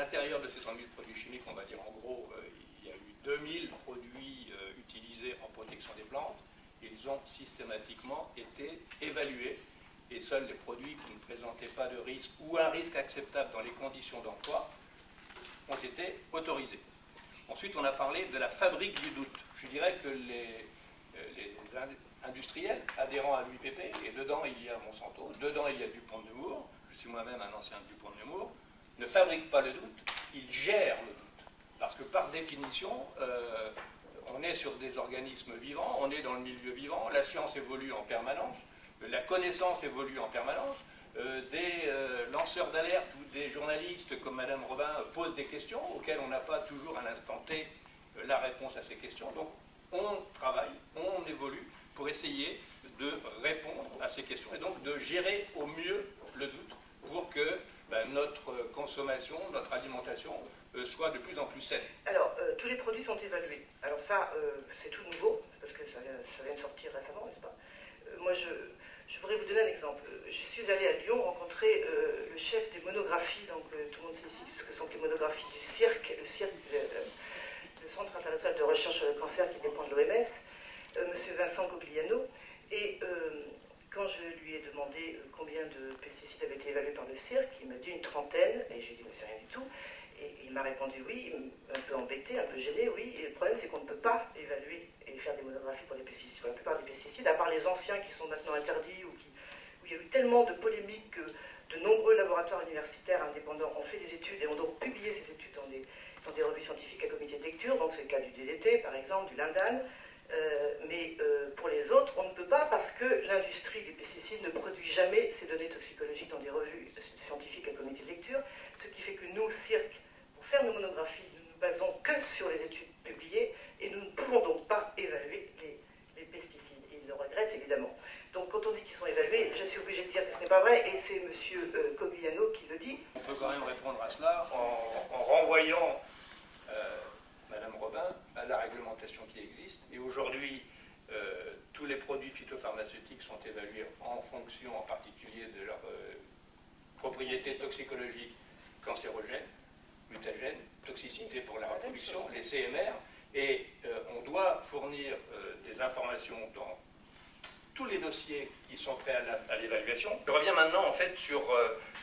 l'intérieur de ces 100 000 produits chimiques, on va dire en gros, il y a eu 2000 produits utilisés en protection des plantes. Ils ont systématiquement été évalués et seuls les produits qui ne présentaient pas de risque ou un risque acceptable dans les conditions d'emploi ont été autorisés. Ensuite, on a parlé de la fabrique du doute. Je dirais que les industriels adhérents à l'UIPP, et dedans il y a Monsanto, dedans il y a Dupont de Nemours, je suis moi-même un ancien Dupont de Nemours, ne fabriquent pas le doute, ils gèrent le doute. Parce que par définition, on est sur des organismes vivants, on est dans le milieu vivant, la science évolue en permanence, la connaissance évolue en permanence, des lanceurs d'alerte ou des journalistes comme Madame Robin posent des questions auxquelles on n'a pas toujours à l'instant T la réponse à ces questions. Donc on travaille, on évolue pour essayer de répondre à ces questions et donc de gérer au mieux le doute pour que notre consommation, notre alimentation soit de plus en plus saine. Alors, tous les produits sont évalués. Alors ça, c'est tout nouveau, parce que ça vient de sortir récemment, n'est-ce pas? Moi, je voudrais vous donner un exemple. Je suis allée à Lyon rencontrer le chef des monographies, donc tout le monde sait ici ce que sont les monographies du CIRC, le Centre international de recherche sur le cancer qui dépend de l'OMS, M. Vincent Gogliano, et quand je lui ai demandé combien de pesticides avaient été évalués par le CIRC, il m'a dit une trentaine, et j'ai dit mais c'est rien du tout, et il m'a répondu oui, un peu embêté, un peu gêné, oui, et le problème c'est qu'on ne peut pas évaluer et faire des monographies pour les pesticides, pour la plupart des pesticides, à part les anciens qui sont maintenant interdits, où il y a eu tellement de polémiques que de nombreux laboratoires universitaires indépendants ont fait des études et ont donc publié ces études dans des revues scientifiques à comité de lecture, donc c'est le cas du DDT par exemple, du Lindan, mais pour les autres, on ne peut pas parce que l'industrie des pesticides ne produit jamais ces données toxicologiques dans des revues scientifiques à comité de lecture, ce qui fait que nous, CIRC, pour faire nos monographies, nous ne nous basons que sur les études publiées et nous ne pouvons donc pas évaluer les pesticides. Et ils le regrettent évidemment. Donc quand on dit qu'ils sont évalués, je suis obligée de dire que ce n'est pas vrai et c'est M. Cogliano qui le dit. On peut quand même répondre à cela en renvoyant Madame Robin à la réglementation qui existe. Et aujourd'hui, tous les produits phytopharmaceutiques sont évalués en fonction en particulier de leurs propriétés toxicologiques, cancérogènes, mutagènes, toxicité pour la reproduction, les CMR, et on doit fournir des informations dans tous les dossiers qui sont préalables à l'évaluation. Je reviens maintenant en fait sur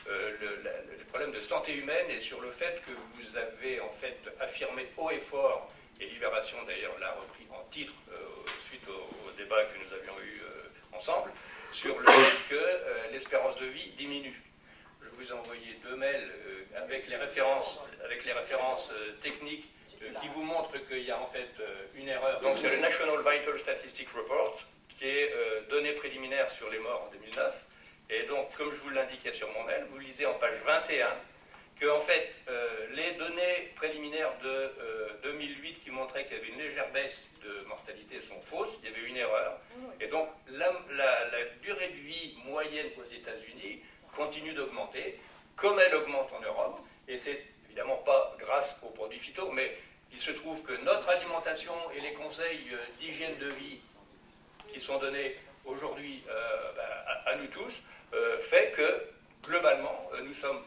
les problèmes de santé humaine et sur le fait que vous avez en fait affirmé haut et fort, et Libération d'ailleurs l'a repris en titre suite au débat que nous avions eu ensemble, sur le fait que l'espérance de vie diminue. Je vous ai envoyé 2 mails avec les références techniques qui vous montrent qu'il y a en fait une erreur. Donc c'est le National Vital Statistics Report qui est données préliminaires sur les morts en 2009. Et donc, comme je vous l'indiquais sur mon mail, vous lisez en page 21 que en fait, les données préliminaires de 2008 qui montraient qu'il y avait une légère baisse de mortalité sont fausses, il y avait une erreur. Et donc, la durée de vie moyenne aux États-Unis continue d'augmenter, comme elle augmente en Europe, et c'est évidemment pas grâce aux produits phyto, mais il se trouve que notre alimentation et les conseils d'hygiène de vie qui sont donnés aujourd'hui à nous tous, fait que, globalement, nous sommes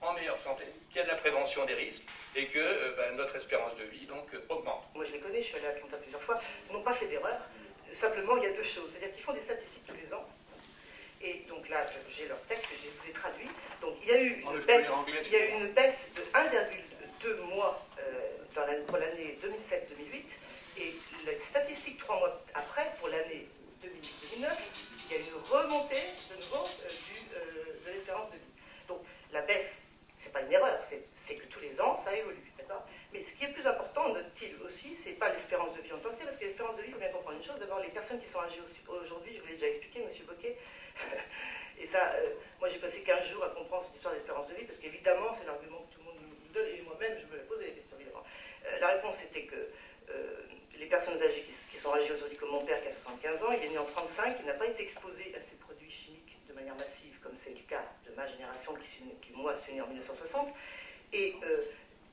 en meilleure santé, qu'il y a de la prévention des risques, et que notre espérance de vie donc augmente. Moi je les connais, je suis allée à Atlanta plusieurs fois, ils n'ont pas fait d'erreur, simplement il y a 2 choses, c'est-à-dire qu'ils font des statistiques tous les ans, et donc là j'ai leur texte que je vous ai traduit, donc il y a eu une baisse de 1,2 mois pour l'année 2007-2008, et les statistiques 3 mois après, pour l'année 2008-2009, il y a une remontée de nouveau de l'espérance de vie. Donc la baisse, c'est pas une erreur, c'est que tous les ans ça évolue, d'accord? Mais ce qui est le plus important, note-t-il aussi, c'est pas l'espérance de vie en tant que telle, parce que l'espérance de vie, il faut bien comprendre une chose, d'abord les personnes qui sont âgées aujourd'hui, je vous l'ai déjà expliqué, M. Bocquet, et ça, moi j'ai passé 15 jours à comprendre cette histoire d'espérance de vie, parce qu'évidemment c'est l'argument que tout le monde nous donne, et moi-même je me posais des questions évidemment. La réponse était que les personnes âgées qui sont âgées aujourd'hui comme mon père qui a 75 ans, il est né en 35, il n'a pas été exposé à ces produits chimiques de manière massive, comme c'est le cas de ma génération qui moi, suis né en 1960, et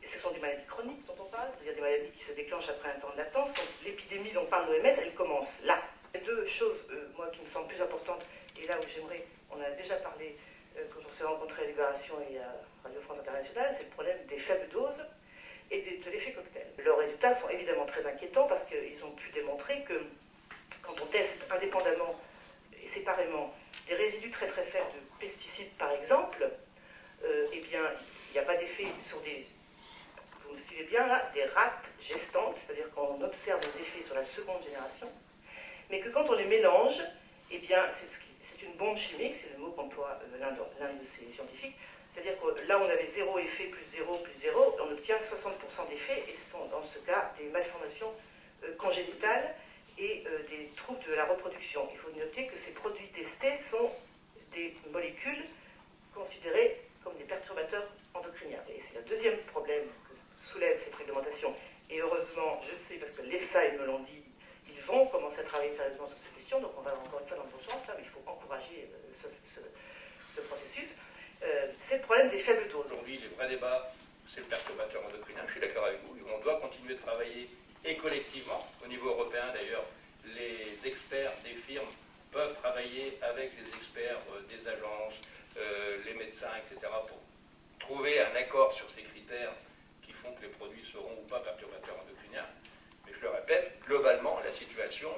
ce sont des maladies chroniques dont on parle, c'est-à-dire des maladies qui se déclenchent après un temps de latence. Donc l'épidémie dont parle l'OMS, elle commence là. Il y a 2 choses, moi, qui me semblent plus importantes, et là où j'aimerais, on a déjà parlé quand on s'est rencontrés à Libération et à Radio France Internationale, c'est le problème des faibles doses et de l'effet cocktail. Leurs résultats sont évidemment très inquiétants parce qu'ils ont pu démontrer que quand on teste indépendamment et séparément des résidus très très faibles de pesticides par exemple, eh bien il n'y a pas d'effet sur des, vous me suivez bien là, des rates gestantes, c'est-à-dire qu'on observe les effets sur la seconde génération, mais que quand on les mélange, eh bien c'est une bombe chimique, c'est le mot qu'emploie l'un de ces scientifiques. C'est-à-dire que là, on avait 0 effet plus 0 plus 0, on obtient 60% d'effets, et ce sont dans ce cas des malformations congénitales et des troubles de la reproduction. Il faut noter que ces produits testés sont des molécules considérées comme des perturbateurs endocriniens. Et c'est le deuxième problème que soulève cette réglementation. Et heureusement, je sais, parce que l'EFSA, ils me l'ont dit, ils vont commencer à travailler sérieusement sur ces questions, donc on va encore une fois dans le bon sens, là, mais il faut encourager ce processus. C'est le problème des faibles doses. Aujourd'hui, le vrai débat, c'est le perturbateur endocrinien, je suis d'accord avec vous, on doit continuer de travailler, et collectivement, au niveau européen d'ailleurs, les experts des firmes peuvent travailler avec les experts des agences, les médecins, etc., pour trouver un accord sur ces critères qui font que les produits seront ou pas perturbateurs endocriniens. Mais je le répète, globalement, la situation